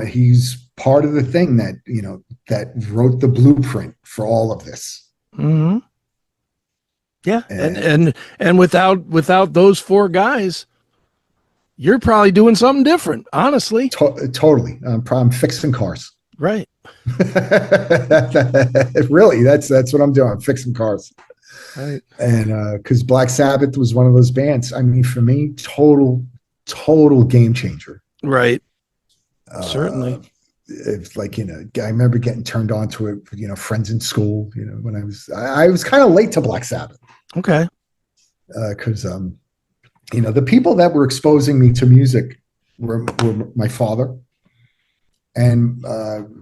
he's part of the thing that, that wrote the blueprint for all of this. Mm-hmm. Yeah. And without those four guys, you're probably doing something different, honestly. Totally. I'm fixing cars. Right. Really, that's what I'm doing. I'm fixing cars. Right. And because Black Sabbath was one of those bands. I mean, for me, total game changer. Right. Certainly. It's like, I remember getting turned on to it, friends in school, when I was kind of late to Black Sabbath. Okay. Because, the people that were exposing me to music were my father. And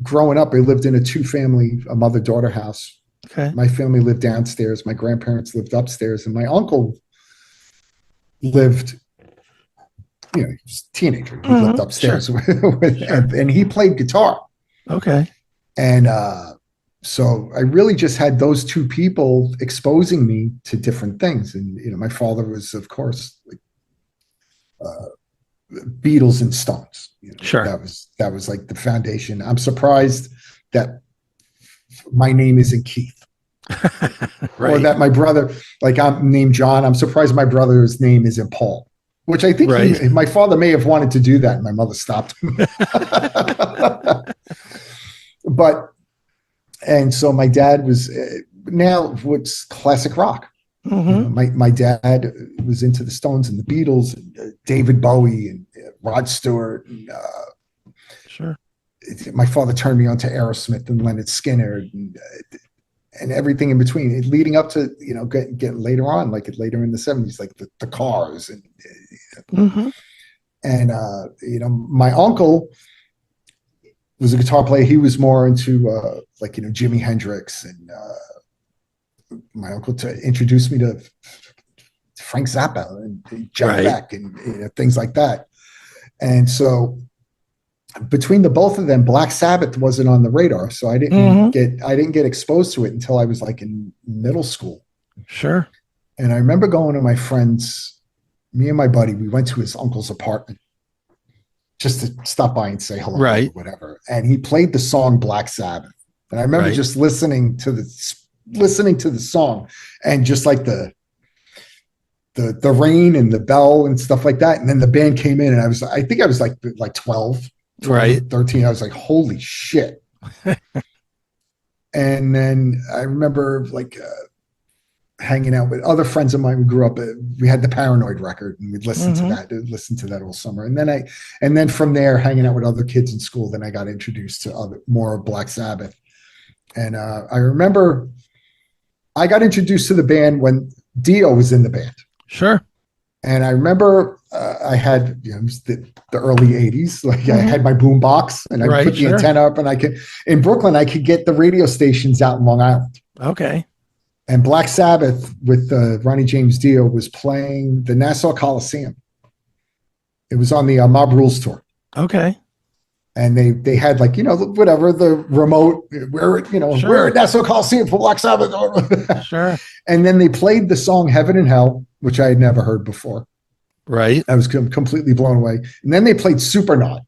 growing up, I lived in a mother-daughter house. Okay. My family lived downstairs. My grandparents lived upstairs. And my uncle lived, he was a teenager. He lived upstairs. Sure. And he played guitar. Okay. And so I really just had those two people exposing me to different things. And, my father was, of course, Beatles and Stones. Sure. That was like the foundation. I'm surprised that my name isn't Keith. Right. Or that my brother, I'm named John. I'm surprised my brother's name isn't Paul, which I think my father may have wanted to do that, and my mother stopped him. And so my dad was now what's classic rock. Mm-hmm. My dad was into the Stones and the Beatles, and David Bowie and Rod Stewart. And, sure. My father turned me on to Aerosmith and Leonard Skinner and everything in between, leading up to getting later on, later in the 70s, like the Cars and mm-hmm. and my uncle was a guitar player. He was more into Jimi Hendrix, and my uncle introduced me to Frank Zappa and Jeff Beck and things like that. And so between the both of them, Black Sabbath wasn't on the radar, so I didn't get exposed to it until I was in middle school. Sure. And I remember going to my friends, me and my buddy, we went to his uncle's apartment just to stop by and say hello or whatever. And he played the song Black Sabbath. And I remember just listening to the song and just like the rain and the bell and stuff like that. And then the band came in, and I think I was like 12, 13. I was like, holy shit. And then I remember hanging out with other friends of mine. We grew up, we had the Paranoid record, and we'd listen to that all summer. And then from there, hanging out with other kids in school, then I got introduced to more Black Sabbath. And I remember I got introduced to the band when Dio was in the band. Sure. And I remember I had, it was the early 80s. I had my boom box, and I put the antenna up, and in Brooklyn, I could get the radio stations out in Long Island. Okay. And Black Sabbath with Ronnie James Dio was playing the Nassau Coliseum. It was on the Mob Rules tour. Okay. And they had whatever, the remote, we're at Nassau Coliseum for Black Sabbath. Sure. And then they played the song Heaven and Hell, which I had never heard before. Right. I was completely blown away. And then they played Supernaut.